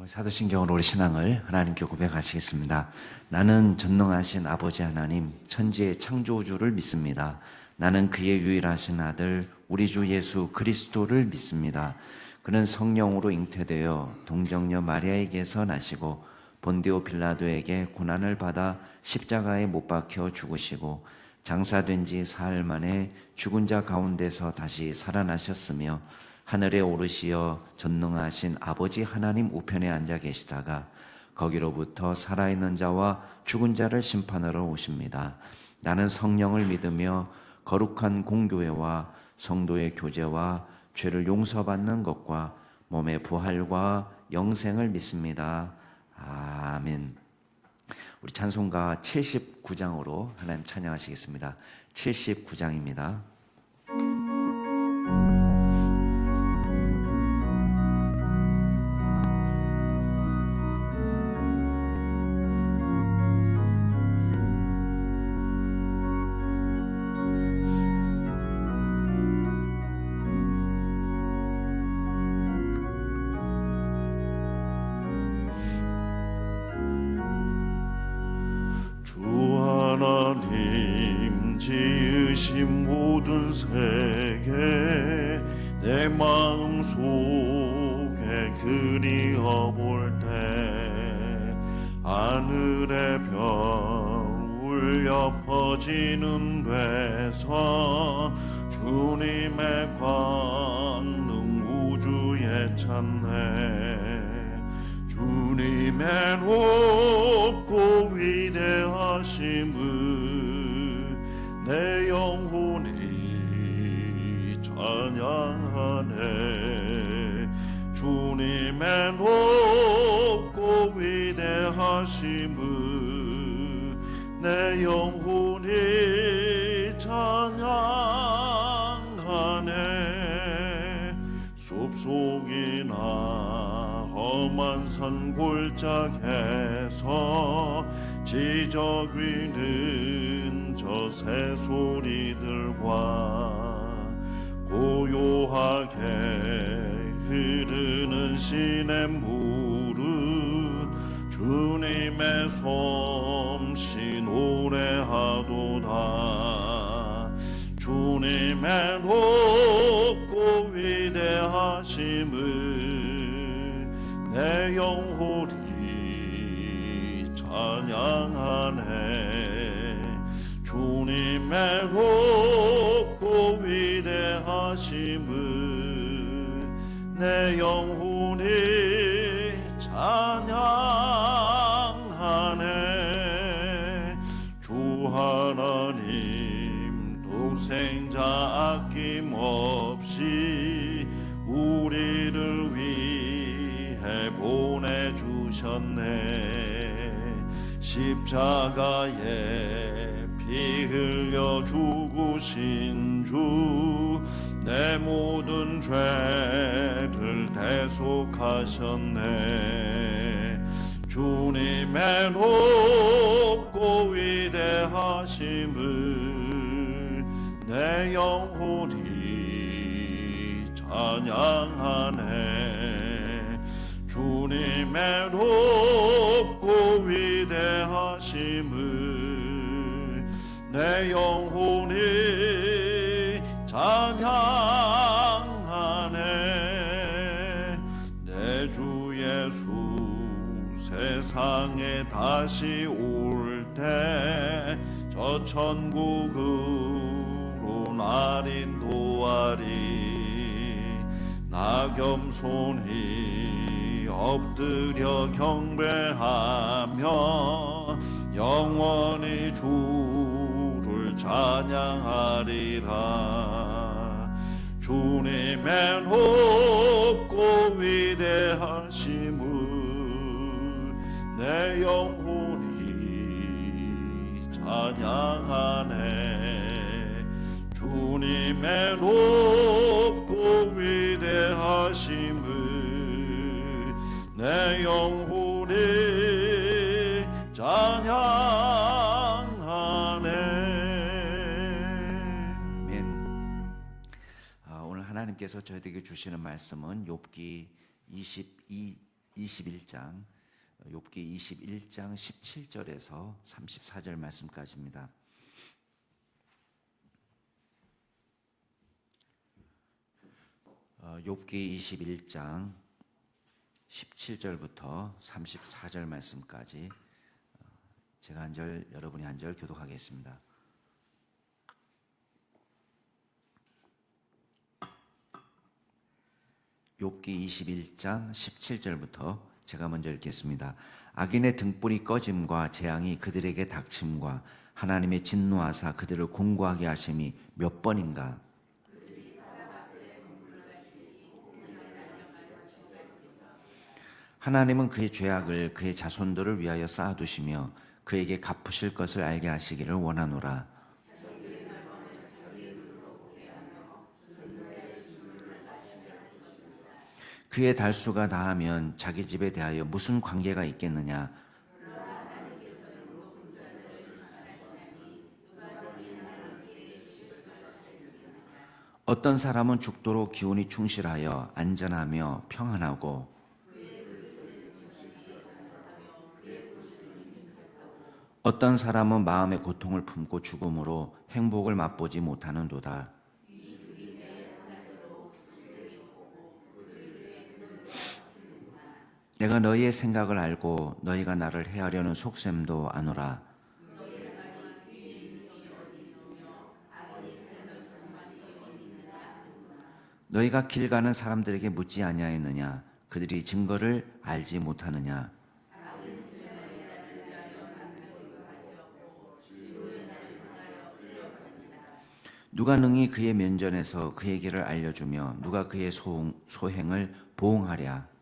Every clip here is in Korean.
사도신경으로 우리 신앙을 하나님께 고백하시겠습니다. 나는 전능하신 아버지 하나님, 천지의 창조주를 믿습니다. 나는 그의 유일하신 아들, 우리 주 예수 그리스도를 믿습니다. 그는 성령으로 잉태되어 동정녀 마리아에게서 나시고 본디오 빌라도에게 고난을 받아 십자가에 못 박혀 죽으시고 장사된 지 사흘 만에 죽은 자 가운데서 다시 살아나셨으며 하늘에 오르시어 전능하신 아버지 하나님 우편에 앉아 계시다가 거기로부터 살아있는 자와 죽은 자를 심판하러 오십니다. 나는 성령을 믿으며 거룩한 공교회와 성도의 교제와 죄를 용서받는 것과 몸의 부활과 영생을 믿습니다. 아멘. 우리 찬송가 79장으로 하나님 찬양하시겠습니다. 79장입니다. 지으신 모든 세계 내 마음속에 그리어볼 때 하늘의 별 울려 퍼지는 데서 주님의 권능 우주에 찾네. 주님의 높고 위대하심을 내 영혼이 찬양하네. 주님의 높고 위대하심을 내 영혼이 찬양하네. 숲속이나 험한 산 골짜기에서 지저귀는 저 새소리들과 고요하게 흐르는 시냇물은 주님의 솜씨 노래하도다. 주님의 높고 위대하심을 내 영혼이 찬양하네. 주님의 높고 위대하심을 내 영혼이 찬양하네. 주 하나님 독생자 아낌없이 우리를 위해 보내주셨네. 십자가에 피 흘려 죽으신 주 내 모든 죄를 대속하셨네. 주님의 높고 위대하심을 내 영혼이 찬양하네. 주님의 높고 위대하심을 내 영혼이 찬양하네. 내 주 예수 세상에 다시 올 때 저 천국으로 날 인도하리. 나 겸손히 엎드려 경배하며 영원히 주를 찬양하리라. 주님의 높고 위대하심을 내 영혼이 찬양하네. 주님의 높고 위대하심을 내 영혼이 찬양하네. 아멘. 오늘 하나님께서 저희에게 주시는 말씀은 욥기 22 21장 욥기 21장 17절에서 34절 말씀까지입니다. 욥기 21장 17절부터 34절 말씀까지 제가 한 절, 여러분이 한 절 교독하겠습니다. 욥기 21장 17절부터 제가 먼저 읽겠습니다. 악인의 등불이 꺼짐과 재앙이 그들에게 닥침과 하나님의 진노하사 그들을 공고하게 하심이 몇 번인가? 하나님은 그의 죄악을 그의 자손들을 위하여 쌓아두시며 그에게 갚으실 것을 알게 하시기를 원하노라. 그의 달수가 다하면 자기 집에 대하여 무슨 관계가 있겠느냐? 어떤 사람은 죽도록 기운이 충실하여 안전하며 평안하고 어떤 사람은 마음의 고통을 품고 죽음으로 행복을 맛보지 못하는도다. 내가 너희의 생각을 알고 너희가 나를 해하려는 속셈도 아노라. 너희가 길 가는 사람들에게 묻지 아니하였느냐? 그들이 증거를 알지 못하느냐? 누가 능히 그의 면전에서 그의 길을 알려주며 누가 그의 소행을 보응하랴?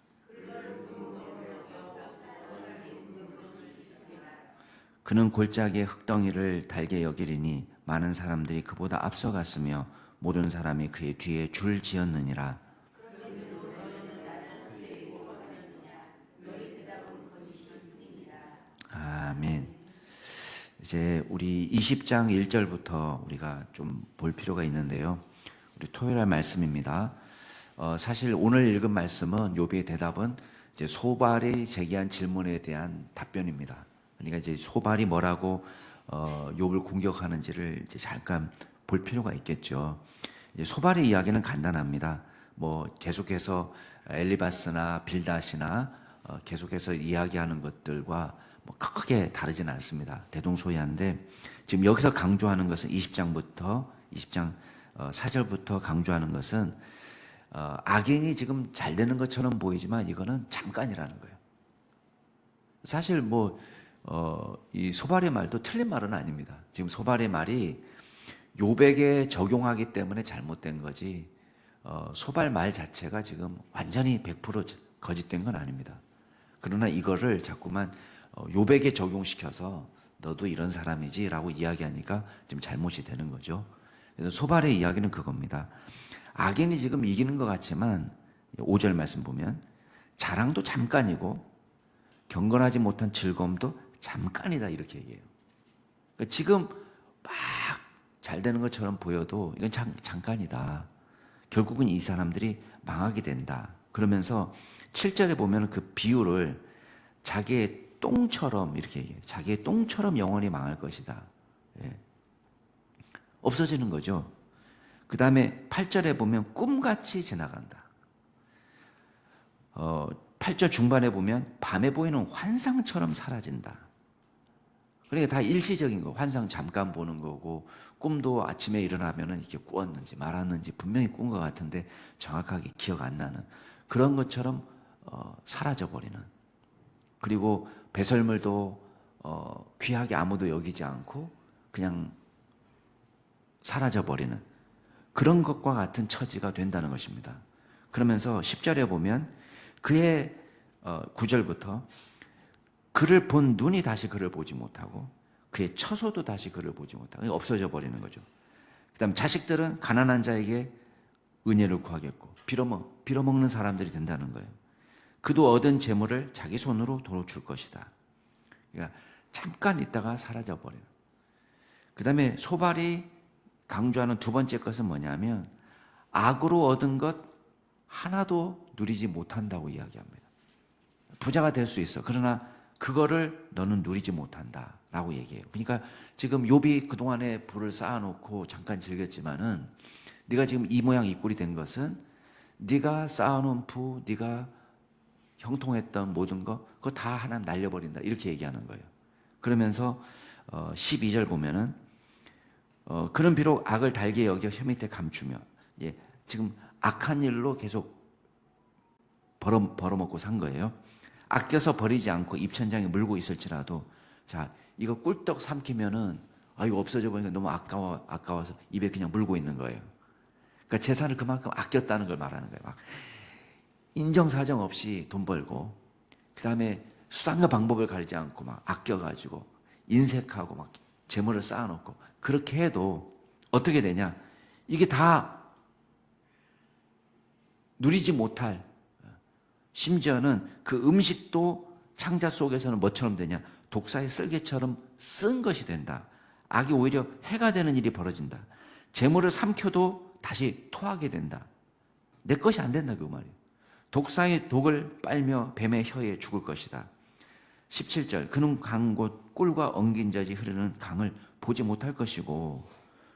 그는 골짜기의 흙덩이를 달게 여기리니 많은 사람들이 그보다 앞서갔으며 모든 사람이 그의 뒤에 줄 지었느니라. 아멘. 이제 우리 20장 1절부터 우리가 좀 볼 필요가 있는데요. 우리 토요일 말씀입니다. 사실 오늘 읽은 말씀은 욥의 대답은 이제 소발이 제기한 질문에 대한 답변입니다. 그러니까 이제 소발이 뭐라고 욥을 공격하는지를 이제 잠깐 볼 필요가 있겠죠. 이제 소발의 이야기는 간단합니다. 뭐 계속해서 엘리바스나 빌닷이나 계속해서 이야기하는 것들과 뭐 크게 다르진 않습니다. 대동소이한데 지금 여기서 강조하는 것은 20장 4절부터 강조하는 것은 악인이 지금 잘 되는 것처럼 보이지만 이거는 잠깐이라는 거예요. 사실 뭐 이 소발의 말도 틀린 말은 아닙니다. 지금 소발의 말이 욥에게 적용하기 때문에 잘못된 거지 소발 말 자체가 지금 완전히 100% 거짓된 건 아닙니다. 그러나 이거를 자꾸만 욥에게 적용시켜서 너도 이런 사람이지 라고 이야기하니까 지금 잘못이 되는 거죠. 그래서 소발의 이야기는 그겁니다. 악인이 지금 이기는 것 같지만 5절 말씀 보면 자랑도 잠깐이고 경건하지 못한 즐거움도 잠깐이다 이렇게 얘기해요. 그러니까 지금 막 잘 되는 것처럼 보여도 이건 잠깐이다. 결국은 이 사람들이 망하게 된다. 그러면서 7절에 보면 그 비유를 자기의 똥처럼 이렇게 얘기해요. 자기의 똥처럼 영원히 망할 것이다. 예. 없어지는 거죠. 그 다음에 8절에 보면 꿈같이 지나간다. 8절 중반에 보면 밤에 보이는 환상처럼 사라진다. 그러니까 다 일시적인 거. 환상 잠깐 보는 거고 꿈도 아침에 일어나면 이렇게 꾸었는지 말았는지 분명히 꾼 것 같은데 정확하게 기억 안 나는 그런 것처럼 사라져버리는. 그리고 배설물도 귀하게 아무도 여기지 않고 그냥 사라져버리는 그런 것과 같은 처지가 된다는 것입니다. 그러면서 10절에 보면 그의 9절부터 그를 본 눈이 다시 그를 보지 못하고 그의 처소도 다시 그를 보지 못하고 없어져 버리는 거죠. 그 다음 자식들은 가난한 자에게 은혜를 구하겠고 빌어먹는 사람들이 된다는 거예요. 그도 얻은 재물을 자기 손으로 도로 줄 것이다. 그러니까 잠깐 있다가 사라져 버려요. 그 다음에 소발이 강조하는 두 번째 것은 뭐냐면 악으로 얻은 것 하나도 누리지 못한다고 이야기합니다. 부자가 될 수 있어. 그러나 그거를 너는 누리지 못한다라고 얘기해요. 그러니까 지금 욥이 그동안에 부를 쌓아놓고 잠깐 즐겼지만은 네가 지금 이 모양 이 꼴이 된 것은 네가 쌓아놓은 부, 네가 형통했던 모든 거 그거 다 하나 날려버린다. 이렇게 얘기하는 거예요. 그러면서 12절 보면은 그는 비록 악을 달게 여겨 혀 밑에 감추며, 예, 지금 악한 일로 계속 벌어먹고 산 거예요. 아껴서 버리지 않고 입천장에 물고 있을지라도, 자, 이거 꿀떡 삼키면은 이거 없어져 버리니까 너무 아까워서 입에 그냥 물고 있는 거예요. 그러니까 재산을 그만큼 아꼈다는 걸 말하는 거예요. 막 인정사정 없이 돈 벌고, 그 다음에 수단과 방법을 가리지 않고 막 아껴가지고 인색하고 막 재물을 쌓아놓고 그렇게 해도 어떻게 되냐? 이게 다 누리지 못할, 심지어는 그 음식도 창자 속에서는 뭐처럼 되냐? 독사의 쓸개처럼 쓴 것이 된다. 악이 오히려 해가 되는 일이 벌어진다. 재물을 삼켜도 다시 토하게 된다. 내 것이 안 된다 그 말이에요. 독사의 독을 빨며 뱀의 혀에 죽을 것이다. 17절, 그는 강 곧 꿀과 엉긴 젖이 흐르는 강을 보지 못할 것이고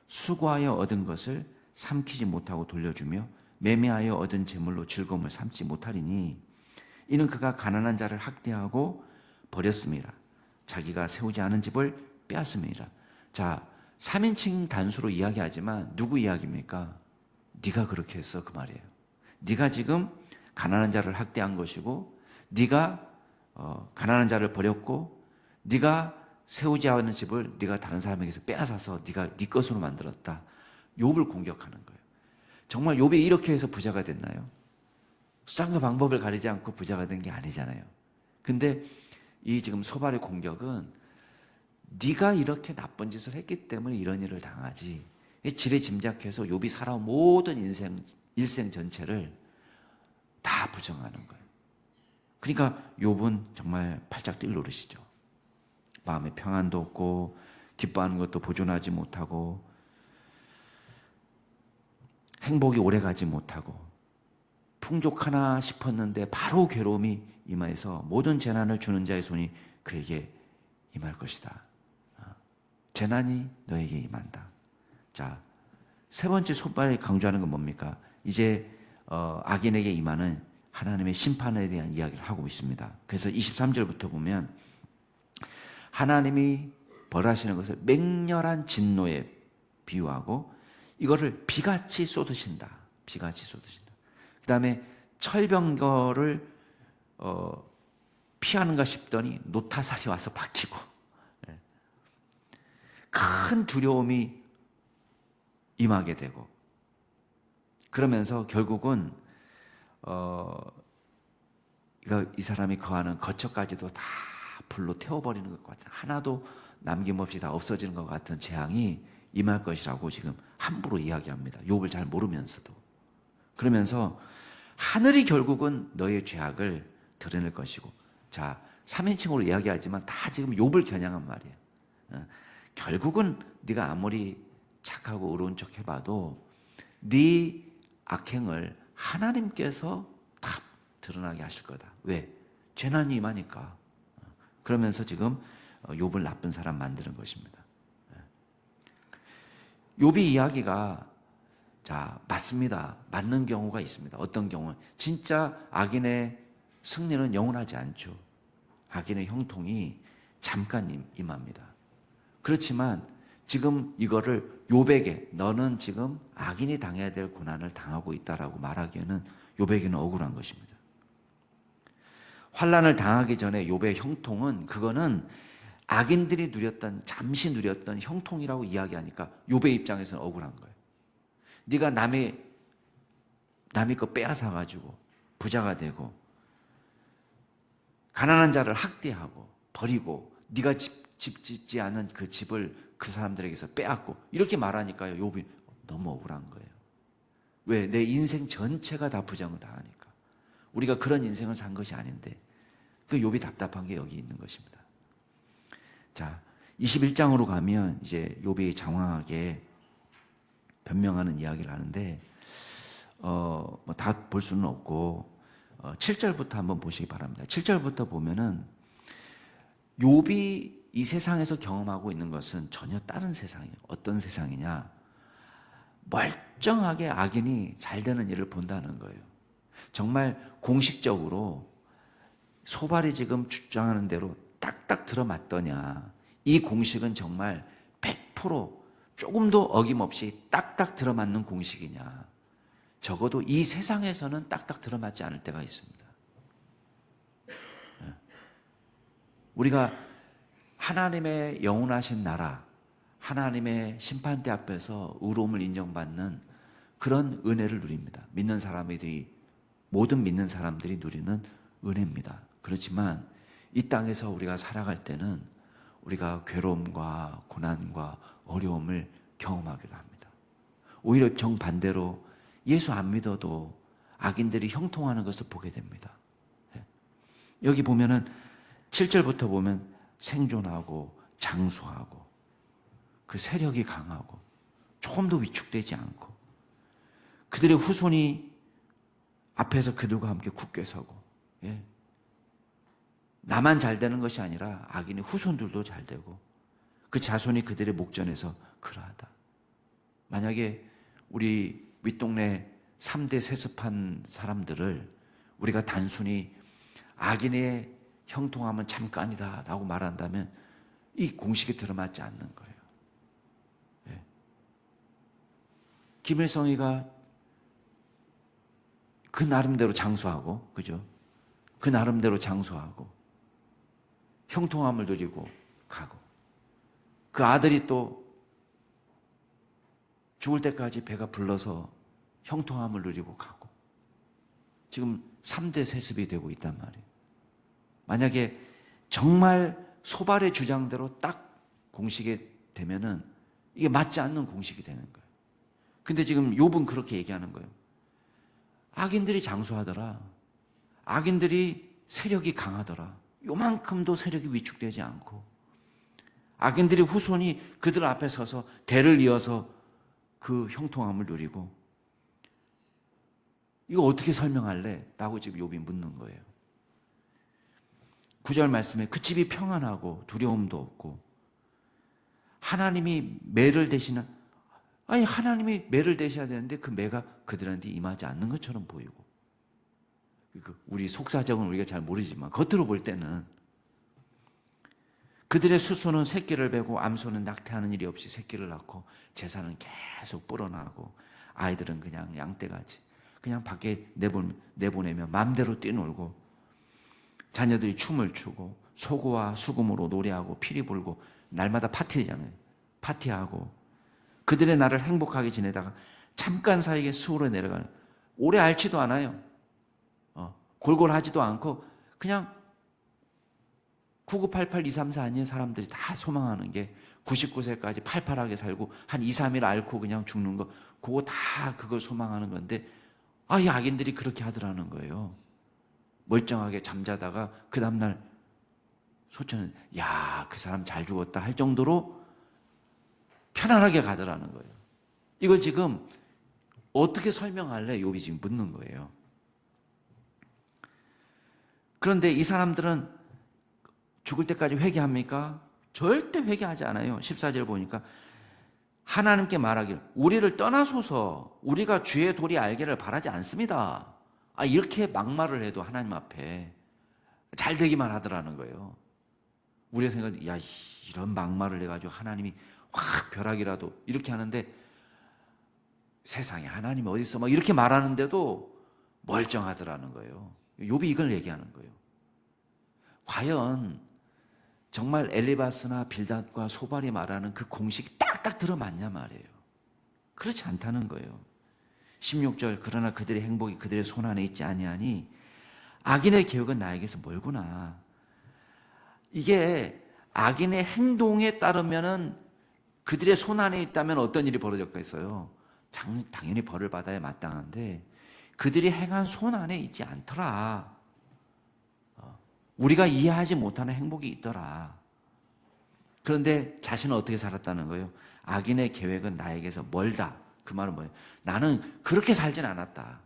수고하여 얻은 것을 삼키지 못하고 돌려주며 매매하여 얻은 재물로 즐거움을 삼지 못하리니 이는 그가 가난한 자를 학대하고 버렸습니다. 자기가 세우지 않은 집을 빼앗습니다. 자, 3인칭 단수로 이야기하지만 누구 이야기입니까? 네가 그렇게 했어 그 말이에요. 네가 지금 가난한 자를 학대한 것이고, 네가 가난한 자를 버렸고, 네가 세우지 않은 집을 네가 다른 사람에게서 빼앗아서 네가 네 것으로 만들었다. 욥을 공격하는 거예요. 정말 욥이 이렇게 해서 부자가 됐나요? 수단과 방법을 가리지 않고 부자가 된 게 아니잖아요. 근데 이 지금 소발의 공격은 네가 이렇게 나쁜 짓을 했기 때문에 이런 일을 당하지. 지레 짐작해서 욥이 살아온 모든 일생 전체를 다 부정하는 거예요. 그러니까 욥은 정말 팔짝 뛸 노릇이죠. 마음에 평안도 없고 기뻐하는 것도 보존하지 못하고 행복이 오래가지 못하고 풍족하나 싶었는데 바로 괴로움이 임하여서 모든 재난을 주는 자의 손이 그에게 임할 것이다. 재난이 너에게 임한다. 자, 세 번째 소발이 강조하는 건 뭡니까? 이제 악인에게 임하는 하나님의 심판에 대한 이야기를 하고 있습니다. 그래서 23절부터 보면 하나님이 벌하시는 것을 맹렬한 진노에 비유하고 이거를 비같이 쏟으신다. 비같이 쏟으신다. 그 다음에 철병거를 피하는가 싶더니 노타살이 와서 박히고 큰 두려움이 임하게 되고 그러면서 결국은 이 사람이 거하는 거처까지도 다 불로 태워버리는 것 같은, 하나도 남김없이 다 없어지는 것 같은 재앙이 임할 것이라고 지금 함부로 이야기합니다. 욥을 잘 모르면서도. 그러면서 하늘이 결국은 너의 죄악을 드러낼 것이고, 자, 3인칭으로 이야기하지만 다 지금 욥을 겨냥한 말이에요. 결국은 네가 아무리 착하고 의로운 척 해봐도 네 악행을 하나님께서 다 드러나게 하실 거다. 왜? 재난이 임하니까. 그러면서 지금 욥을 나쁜 사람 만드는 것입니다. 욥의 이야기가 자, 맞습니다. 맞는 경우가 있습니다. 어떤 경우는 진짜 악인의 승리는 영원하지 않죠. 악인의 형통이 잠깐 임합니다. 그렇지만 지금 이거를 욥에게 너는 지금 악인이 당해야 될 고난을 당하고 있다라고 말하기에는 욥에게는 억울한 것입니다. 환난을 당하기 전에 욥의 형통은 그거는 악인들이 누렸던, 잠시 누렸던 형통이라고 이야기하니까 욥의 입장에서는 억울한 거예요. 네가 남의 거 빼앗아 가지고 부자가 되고 가난한 자를 학대하고 버리고 네가 집 짓지 않은 그 집을 그 사람들에게서 빼앗고 이렇게 말하니까요, 욥이 너무 억울한 거예요. 왜? 내 인생 전체가 다 부정을 당하니까. 우리가 그런 인생을 산 것이 아닌데 그 욥이 답답한 게 여기 있는 것입니다. 자, 21장으로 가면 이제 욥이 장황하게 변명하는 이야기를 하는데 다 볼 수는 없고 7절부터 한번 보시기 바랍니다. 7절부터 보면은 욥이 이 세상에서 경험하고 있는 것은 전혀 다른 세상이에요. 어떤 세상이냐? 멀쩡하게 악인이 잘 되는 일을 본다는 거예요. 정말 공식적으로 소발이 지금 주장하는 대로 딱딱 들어맞더냐? 이 공식은 정말 100% 조금도 어김없이 딱딱 들어맞는 공식이냐? 적어도 이 세상에서는 딱딱 들어맞지 않을 때가 있습니다. 우리가 하나님의 영원하신 나라, 하나님의 심판대 앞에서 의로움을 인정받는 그런 은혜를 누립니다. 믿는 사람들이, 모든 믿는 사람들이 누리는 은혜입니다. 그렇지만 이 땅에서 우리가 살아갈 때는 우리가 괴로움과 고난과 어려움을 경험하기도 합니다. 오히려 정반대로 예수 안 믿어도 악인들이 형통하는 것을 보게 됩니다. 여기 보면은 7절부터 보면 생존하고 장수하고 그 세력이 강하고 조금도 위축되지 않고 그들의 후손이 앞에서 그들과 함께 굳게 서고, 예. 나만 잘 되는 것이 아니라 악인의 후손들도 잘 되고 그 자손이 그들의 목전에서 그러하다. 만약에 우리 윗동네 3대 세습한 사람들을 우리가 단순히 악인의 형통하면 잠깐이다 라고 말한다면 이 공식에 들어맞지 않는 거예요. 예. 김일성이가 그 나름대로 장수하고, 그죠? 그 나름대로 장수하고 형통함을 누리고 가고 그 아들이 또 죽을 때까지 배가 불러서 형통함을 누리고 가고 지금 3대 세습이 되고 있단 말이에요. 만약에 정말 소발의 주장대로 딱 공식이 되면은 이게 맞지 않는 공식이 되는 거예요. 근데 지금 욥은 그렇게 얘기하는 거예요. 악인들이 장수하더라. 악인들이 세력이 강하더라. 요만큼도 세력이 위축되지 않고 악인들의 후손이 그들 앞에 서서 대를 이어서 그 형통함을 누리고 이거 어떻게 설명할래? 라고 지금 욥이 묻는 거예요. 9절 말씀에 그 집이 평안하고 두려움도 없고 하나님이 매를 대시는, 아니 하나님이 매를 대셔야 되는데 그 매가 그들한테 임하지 않는 것처럼 보이고, 우리 속사정은 우리가 잘 모르지만 겉으로 볼 때는 그들의 수소는 새끼를 베고 암소는 낙태하는 일이 없이 새끼를 낳고 재산은 계속 불어나고 아이들은 그냥 양떼같이 그냥 밖에 내보내면 마음대로 뛰놀고 자녀들이 춤을 추고 소고와 수금으로 노래하고 피리 불고 날마다 파티잖아요. 파티하고 그들의 날을 행복하게 지내다가 잠깐 사이에 수월에 내려가는, 오래 앓지도 않아요. 골골하지도 않고 그냥 9988, 234 아니에요. 사람들이 다 소망하는 게 99세까지 팔팔하게 살고 한 2, 3일 앓고 그냥 죽는 거, 그거 다 그걸 소망하는 건데 이 악인들이 그렇게 하더라는 거예요. 멀쩡하게 잠자다가 그 다음날 소천은 야, 그 사람 잘 죽었다 할 정도로 편안하게 가더라는 거예요. 이걸 지금 어떻게 설명할래? 욥이 지금 묻는 거예요. 그런데 이 사람들은 죽을 때까지 회개합니까? 절대 회개하지 않아요. 14절 보니까 하나님께 말하기를 우리를 떠나소서, 우리가 주의 도리 알기를 바라지 않습니다. 이렇게 막말을 해도 하나님 앞에 잘 되기만 하더라는 거예요. 우리가 생각해, 야, 이런 막말을 해가지고 하나님이 확 벼락이라도 이렇게 하는데 세상에 하나님이 어디 있어? 막 이렇게 말하는데도 멀쩡하더라는 거예요. 욥이 이걸 얘기하는 거예요. 과연 정말 엘리바스나 빌닷과 소발이 말하는 그 공식이 딱딱 들어맞냐 말이에요. 그렇지 않다는 거예요. 16절 그러나 그들의 행복이 그들의 손 안에 있지 아니하니 악인의 계획은 나에게서 멀구나. 이게 악인의 행동에 따르면은 그들의 손 안에 있다면 어떤 일이 벌어졌겠어요? 당연히 벌을 받아야 마땅한데 그들이 행한 손 안에 있지 않더라. 우리가 이해하지 못하는 행복이 있더라. 그런데 자신은 어떻게 살았다는 거예요? 악인의 계획은 나에게서 멀다. 그 말은 뭐예요? 나는 그렇게 살진 않았다.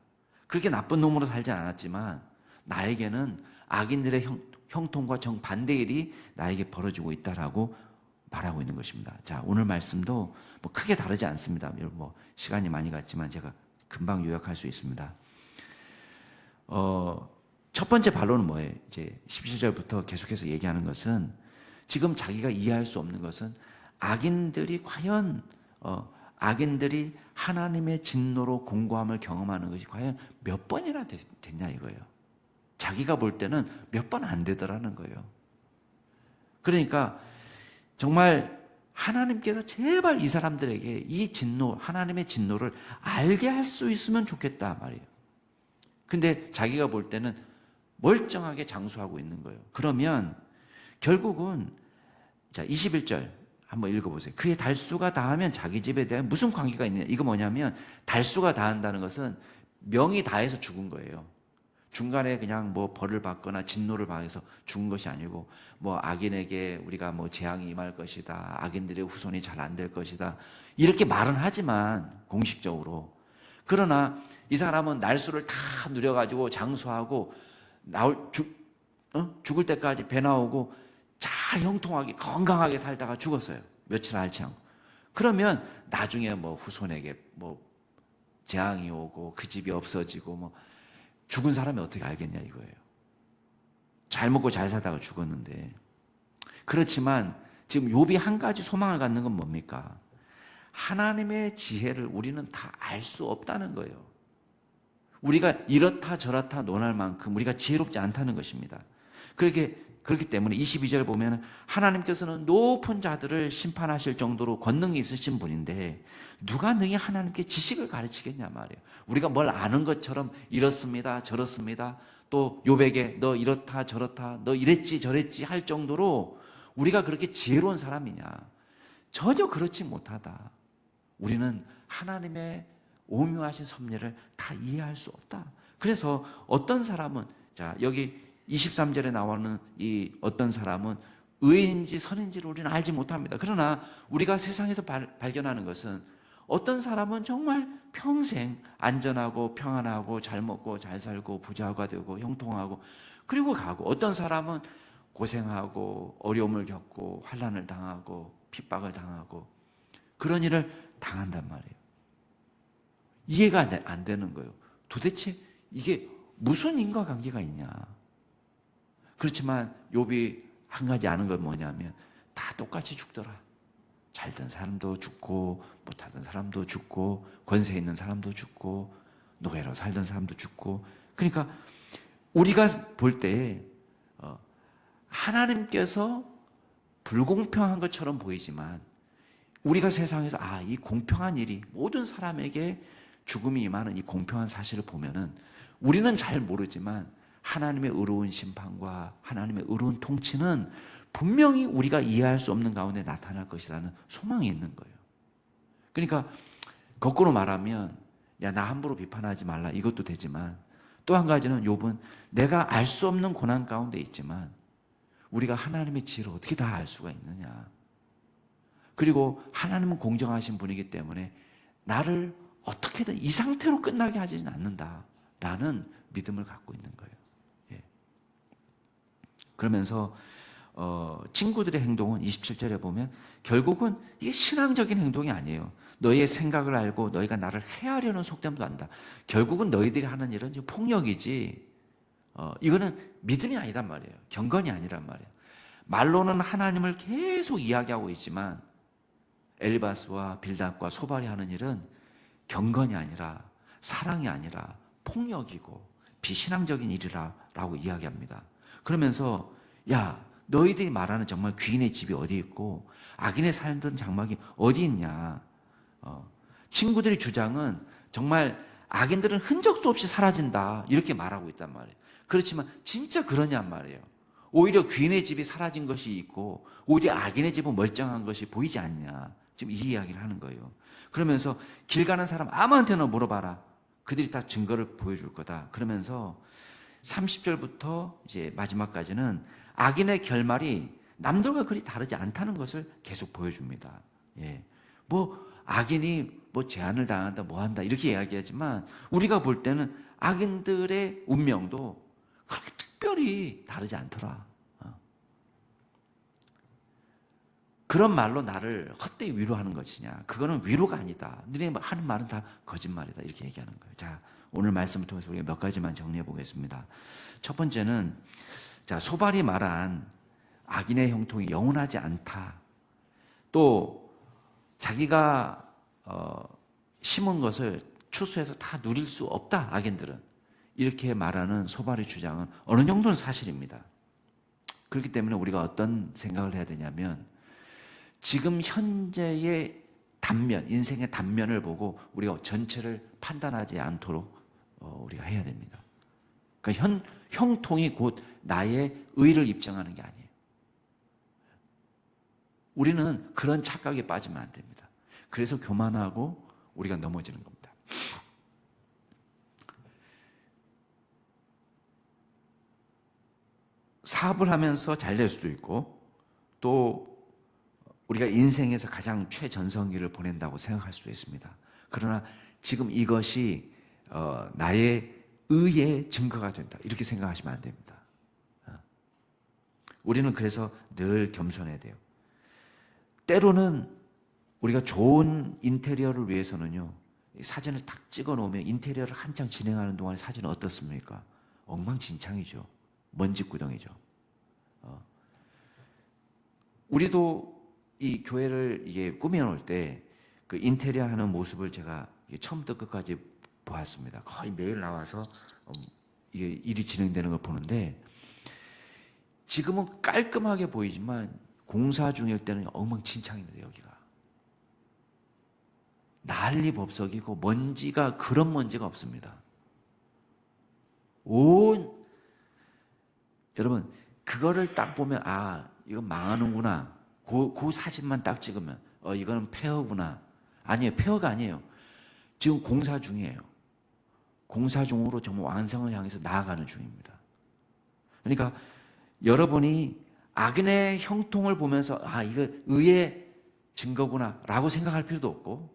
그렇게 나쁜 놈으로 살진 않았지만 나에게는 악인들의 형통과 정반대 일이 나에게 벌어지고 있다라고 말하고 있는 것입니다. 자, 오늘 말씀도 뭐 크게 다르지 않습니다. 여러분 뭐 시간이 많이 갔지만 제가 금방 요약할 수 있습니다. 첫 번째 반론은 뭐예요? 이제 17절부터 계속해서 얘기하는 것은 지금 자기가 이해할 수 없는 것은 악인들이 과연 악인들이 하나님의 진노로 공고함을 경험하는 것이 과연 몇 번이나 됐냐 이거예요. 자기가 볼 때는 몇 번 안 되더라는 거예요. 그러니까 정말 하나님께서 제발 이 사람들에게 이 진노, 하나님의 진노를 알게 할 수 있으면 좋겠다 말이에요. 근데 자기가 볼 때는 멀쩡하게 장수하고 있는 거예요. 그러면 결국은 자 21절 한번 읽어보세요. 그의 달수가 다하면 자기 집에 대한 무슨 관계가 있느냐. 이거 뭐냐면 달수가 다한다는 것은 명이 다해서 죽은 거예요. 중간에 그냥 뭐 벌을 받거나 진노를 받아서 죽은 것이 아니고 뭐 악인에게 우리가 뭐 재앙이 임할 것이다. 악인들의 후손이 잘 안 될 것이다. 이렇게 말은 하지만 공식적으로. 그러나 이 사람은 날수를 다 누려가지고 장수하고 죽을 때까지 배 나오고 잘 형통하게 건강하게 살다가 죽었어요. 며칠 앓지 않고. 그러면 나중에 뭐 후손에게 뭐 재앙이 오고 그 집이 없어지고 뭐 죽은 사람이 어떻게 알겠냐 이거예요. 잘 먹고 잘 살다가 죽었는데. 그렇지만 지금 욥이 한 가지 소망을 갖는 건 뭡니까? 하나님의 지혜를 우리는 다 알 수 없다는 거예요. 우리가 이렇다 저렇다 논할 만큼 우리가 지혜롭지 않다는 것입니다. 그렇기 때문에 22절 보면 하나님께서는 높은 자들을 심판하실 정도로 권능이 있으신 분인데 누가 능히 하나님께 지식을 가르치겠냐 말이에요. 우리가 뭘 아는 것처럼 이렇습니다 저렇습니다 또 욥에게 너 이렇다 저렇다 너 이랬지 저랬지 할 정도로 우리가 그렇게 지혜로운 사람이냐. 전혀 그렇지 못하다. 우리는 하나님의 오묘하신 섭리를 다 이해할 수 없다. 그래서 어떤 사람은 자 여기 23절에 나오는 이 어떤 사람은 의인지 선인지를 우리는 알지 못합니다. 그러나 우리가 세상에서 발견하는 것은 어떤 사람은 정말 평생 안전하고 평안하고 잘 먹고 잘 살고 부자가 되고 형통하고 그리고 가고 어떤 사람은 고생하고 어려움을 겪고 환난을 당하고 핍박을 당하고 그런 일을 당한단 말이에요. 이해가 안 되는 거예요. 도대체 이게 무슨 인과관계가 있냐. 그렇지만 욥이 한 가지 아는 건 뭐냐면 다 똑같이 죽더라. 잘된 사람도 죽고 못하던 사람도 죽고 권세 있는 사람도 죽고 노예로 살던 사람도 죽고. 그러니까 우리가 볼 때 하나님께서 불공평한 것처럼 보이지만 우리가 세상에서 이 공평한 일이 모든 사람에게 죽음이 임하는 이 공평한 사실을 보면은 우리는 잘 모르지만 하나님의 의로운 심판과 하나님의 의로운 통치는 분명히 우리가 이해할 수 없는 가운데 나타날 것이라는 소망이 있는 거예요. 그러니까 거꾸로 말하면 야, 나 함부로 비판하지 말라 이것도 되지만 또 한 가지는 욥은 내가 알 수 없는 고난 가운데 있지만 우리가 하나님의 지혜를 어떻게 다 알 수가 있느냐. 그리고 하나님은 공정하신 분이기 때문에 나를 어떻게든 이 상태로 끝나게 하지는 않는다라는 믿음을 갖고 있는 거예요. 예. 그러면서 친구들의 행동은 27절에 보면 결국은 이게 신앙적인 행동이 아니에요. 너희의 생각을 알고 너희가 나를 해하려는 속됨도 안다. 결국은 너희들이 하는 일은 폭력이지 이거는 믿음이 아니란 말이에요. 경건이 아니란 말이에요. 말로는 하나님을 계속 이야기하고 있지만 엘리바스와 빌닷과 소발이 하는 일은 경건이 아니라 사랑이 아니라 폭력이고 비신앙적인 일이라고 이야기합니다. 그러면서 야 너희들이 말하는 정말 귀인의 집이 어디 있고 악인의 살던 장막이 어디 있냐. 친구들의 주장은 정말 악인들은 흔적도 없이 사라진다 이렇게 말하고 있단 말이에요. 그렇지만 진짜 그러냔 말이에요. 오히려 귀인의 집이 사라진 것이 있고 오히려 악인의 집은 멀쩡한 것이 보이지 않냐. 지금 이 이야기를 하는 거예요. 그러면서 길 가는 사람 아무한테나 물어봐라. 그들이 다 증거를 보여줄 거다. 그러면서 30절부터 이제 마지막까지는 악인의 결말이 남들과 그리 다르지 않다는 것을 계속 보여줍니다. 예. 뭐 악인이 뭐 재앙을 당한다 뭐 한다 이렇게 이야기하지만 우리가 볼 때는 악인들의 운명도 특별히 다르지 않더라. 그런 말로 나를 헛되이 위로하는 것이냐? 그거는 위로가 아니다. 너네 하는 말은 다 거짓말이다. 이렇게 얘기하는 거예요. 자, 오늘 말씀을 통해서 우리가 몇 가지만 정리해 보겠습니다. 첫 번째는, 자, 소발이 말한 악인의 형통이 영원하지 않다. 또 자기가 심은 것을 추수해서 다 누릴 수 없다. 악인들은 이렇게 말하는 소발의 주장은 어느 정도는 사실입니다. 그렇기 때문에 우리가 어떤 생각을 해야 되냐면, 지금 현재의 단면, 인생의 단면을 보고 우리가 전체를 판단하지 않도록 우리가 해야 됩니다. 그러니까 형통이 곧 나의 의를 입증하는 게 아니에요. 우리는 그런 착각에 빠지면 안 됩니다. 그래서 교만하고 우리가 넘어지는 겁니다. 사업을 하면서 잘 될 수도 있고, 또 우리가 인생에서 가장 최전성기를 보낸다고 생각할 수도 있습니다. 그러나 지금 이것이 나의 의의 증거가 된다, 이렇게 생각하시면 안 됩니다. 우리는 그래서 늘 겸손해야 돼요. 때로는 우리가 좋은 인테리어를 위해서는요, 사진을 딱 찍어 놓으면 인테리어를 한창 진행하는 동안에 사진은 어떻습니까? 엉망진창이죠. 먼지구덩이죠. 우리도 이 교회를 이게 꾸며놓을 때 그 인테리어 하는 모습을 제가 처음부터 끝까지 보았습니다. 거의 매일 나와서 이게 일이 진행되는 걸 보는데, 지금은 깔끔하게 보이지만 공사 중일 때는 엉망진창입니다. 여기가 난리법석이고 먼지가, 그런 먼지가 없습니다. 여러분, 그거를 딱 보면 이거 망하는구나. 그 사진만 딱 찍으면 이거는 폐허구나. 아니에요. 폐허가 아니에요. 지금 공사 중이에요. 공사 중으로 정말 완성을 향해서 나아가는 중입니다. 그러니까 여러분이 악인의 형통을 보면서 이거 의의 증거구나 라고 생각할 필요도 없고,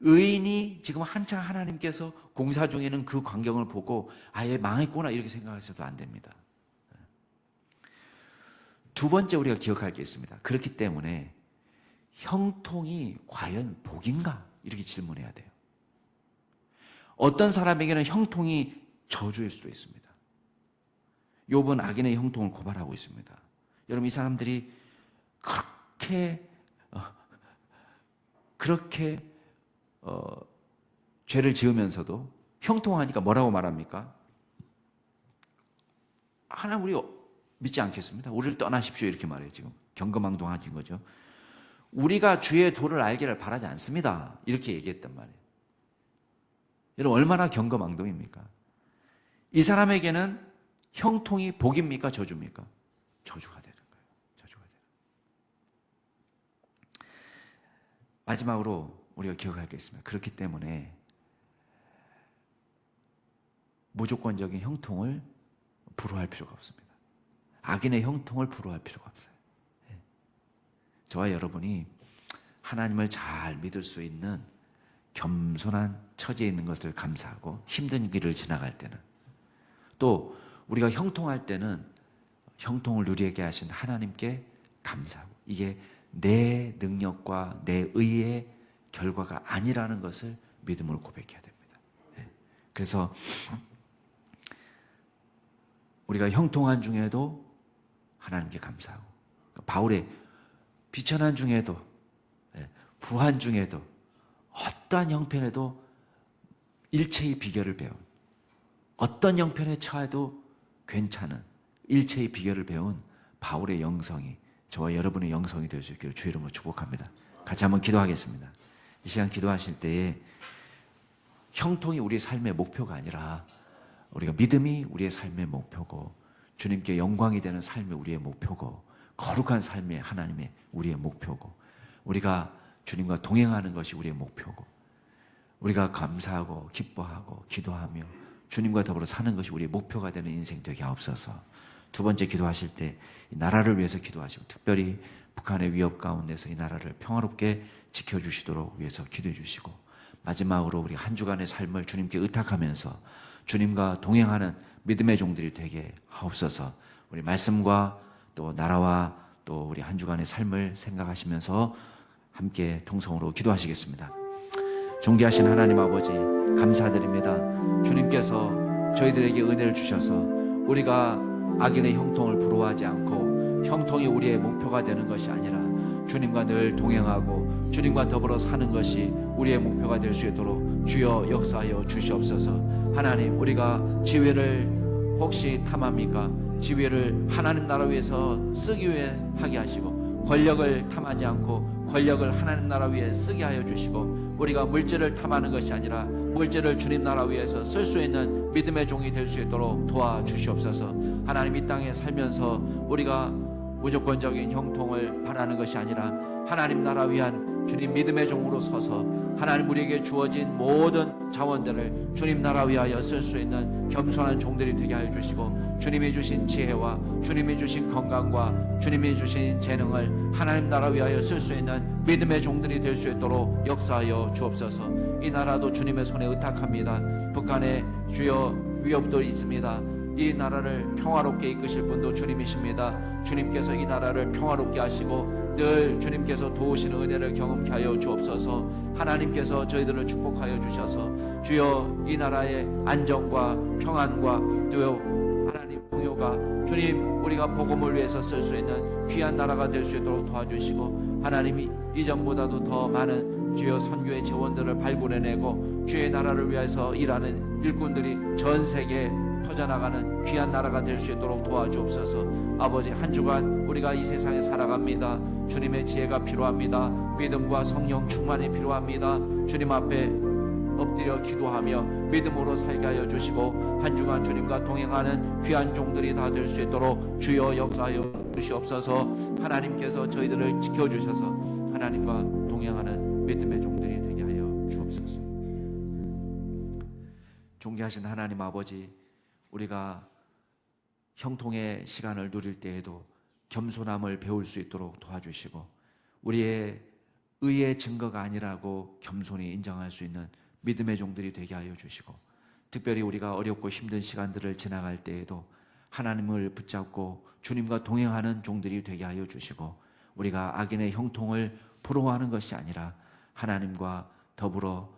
의인이 지금 한창 하나님께서 공사 중에는 그 광경을 보고 얘 망했구나 이렇게 생각해서도 안 됩니다. 두 번째 우리가 기억할 게 있습니다. 그렇기 때문에 형통이 과연 복인가? 이렇게 질문해야 돼요. 어떤 사람에게는 형통이 저주일 수도 있습니다. 욥은 악인의 형통을 고발하고 있습니다. 여러분, 이 사람들이 그렇게 죄를 지으면서도 형통하니까 뭐라고 말합니까? 하나님 우리 믿지 않겠습니다. 우리를 떠나십시오 이렇게 말해요. 지금 경거망동하신 거죠. 우리가 주의 도를 알기를 바라지 않습니다. 이렇게 얘기했단 말이에요. 여러분, 얼마나 경거망동입니까? 이 사람에게는 형통이 복입니까? 저주입니까? 저주가 되는 거예요. 저주가 되는 거예요. 마지막으로 우리가 기억할 게 있습니다. 그렇기 때문에 무조건적인 형통을 불허할 필요가 없습니다. 악인의 형통을 불허할 필요가 없어요. 저와 여러분이 하나님을 잘 믿을 수 있는 겸손한 처지에 있는 것을 감사하고, 힘든 길을 지나갈 때는, 또 우리가 형통할 때는 형통을 누리게 하신 하나님께 감사하고, 이게 내 능력과 내 의의 결과가 아니라는 것을 믿음으로 고백해야 됩니다. 그래서 우리가 형통한 중에도 하나님께 감사하고, 바울의 비천한 중에도, 부한 중에도, 어떠한 형편에도 일체의 비결을 배운, 어떤 형편에 처해도 괜찮은 일체의 비결을 배운 바울의 영성이 저와 여러분의 영성이 될 수 있기를 주의 이름으로 축복합니다. 같이 한번 기도하겠습니다. 이 시간 기도하실 때에 형통이 우리의 삶의 목표가 아니라, 우리가 믿음이 우리의 삶의 목표고, 주님께 영광이 되는 삶이 우리의 목표고, 거룩한 삶이 하나님의 우리의 목표고, 우리가 주님과 동행하는 것이 우리의 목표고, 우리가 감사하고 기뻐하고 기도하며 주님과 더불어 사는 것이 우리의 목표가 되는 인생 되게 하옵소서. 두 번째 기도하실 때 이 나라를 위해서 기도하시고, 특별히 북한의 위협 가운데서 이 나라를 평화롭게 지켜주시도록 위해서 기도해 주시고, 마지막으로 우리 한 주간의 삶을 주님께 의탁하면서 주님과 동행하는 믿음의 종들이 되게 하옵소서. 우리 말씀과 또 나라와 또 우리 한 주간의 삶을 생각하시면서 함께 통성으로 기도하시겠습니다. 존귀하신 하나님 아버지, 감사드립니다. 주님께서 저희들에게 은혜를 주셔서 우리가 악인의 형통을 부러워하지 않고 형통이 우리의 목표가 되는 것이 아니라 주님과 늘 동행하고 주님과 더불어 사는 것이 우리의 목표가 될 수 있도록 주여 역사하여 주시옵소서. 하나님, 우리가 지혜를 혹시 탐합니까? 지혜를 하나님 나라 위해서 쓰기 위해 하게 하시고, 권력을 탐하지 않고 권력을 하나님 나라 위해 쓰게 하여 주시고, 우리가 물질을 탐하는 것이 아니라 물질을 주님 나라 위해서 쓸 수 있는 믿음의 종이 될 수 있도록 도와주시옵소서. 하나님, 이 땅에 살면서 우리가 무조건적인 형통을 바라는 것이 아니라 하나님 나라 위한 주님 믿음의 종으로 서서 하나님 우리에게 주어진 모든 자원들을 주님 나라 위하여 쓸 수 있는 겸손한 종들이 되게 하여 주시고, 주님이 주신 지혜와 주님이 주신 건강과 주님이 주신 재능을 하나님 나라 위하여 쓸 수 있는 믿음의 종들이 될 수 있도록 역사하여 주옵소서. 이 나라도 주님의 손에 의탁합니다. 북한에 주여 위협도 있습니다. 이 나라를 평화롭게 이끄실 분도 주님이십니다. 주님께서 이 나라를 평화롭게 하시고 늘 주님께서 도우시는 은혜를 경험케 하여 주옵소서. 하나님께서 저희들을 축복하여 주셔서 주여 이 나라의 안정과 평안과 또 하나님 풍요가 주님 우리가 복음을 위해서 쓸 수 있는 귀한 나라가 될 수 있도록 도와주시고, 하나님이 이전보다도 더 많은 주여 선교의 재원들을 발굴해내고 주의 나라를 위해서 일하는 일꾼들이 전 세계에 퍼져나가는 귀한 나라가 될 수 있도록 도와주옵소서. 아버지, 한 주간 우리가 이 세상에 살아갑니다. 주님의 지혜가 필요합니다. 믿음과 성령 충만이 필요합니다. 주님 앞에 엎드려 기도하며 믿음으로 살게 하여 주시고, 한 주간 주님과 동행하는 귀한 종들이 다 될 수 있도록 주여 역사하여 주시옵소서. 하나님께서 저희들을 지켜주셔서 하나님과 동행하는 믿음의 종들이 되게 하여 주옵소서. 존귀하신 하나님 아버지, 우리가 형통의 시간을 누릴 때에도 겸손함을 배울 수 있도록 도와주시고, 우리의 의의 증거가 아니라고 겸손히 인정할 수 있는 믿음의 종들이 되게 하여 주시고, 특별히 우리가 어렵고 힘든 시간들을 지나갈 때에도 하나님을 붙잡고 주님과 동행하는 종들이 되게 하여 주시고, 우리가 악인의 형통을 부러워하는 것이 아니라 하나님과 더불어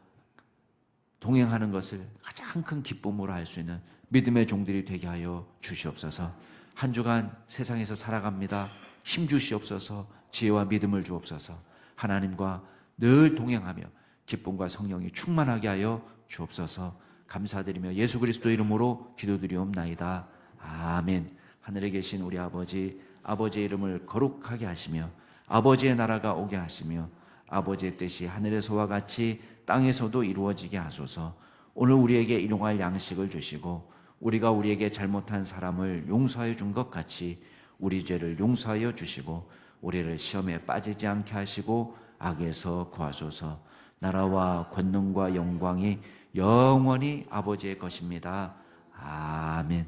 동행하는 것을 가장 큰 기쁨으로 할 수 있는 믿음의 종들이 되게 하여 주시옵소서. 한 주간 세상에서 살아갑니다. 힘 주시옵소서. 지혜와 믿음을 주옵소서. 하나님과 늘 동행하며 기쁨과 성령이 충만하게 하여 주옵소서. 감사드리며 예수 그리스도 이름으로 기도드리옵나이다. 아멘. 하늘에 계신 우리 아버지, 아버지의 이름을 거룩하게 하시며 아버지의 나라가 오게 하시며 아버지의 뜻이 하늘에서와 같이 땅에서도 이루어지게 하소서. 오늘 우리에게 일용할 양식을 주시고, 우리가 우리에게 잘못한 사람을 용서하여 준 것 같이 우리 죄를 용서하여 주시고, 우리를 시험에 빠지지 않게 하시고 악에서 구하소서. 나라와 권능과 영광이 영원히 아버지의 것입니다. 아멘.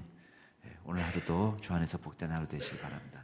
오늘 하루도 주 안에서 복된 하루 되시기 바랍니다.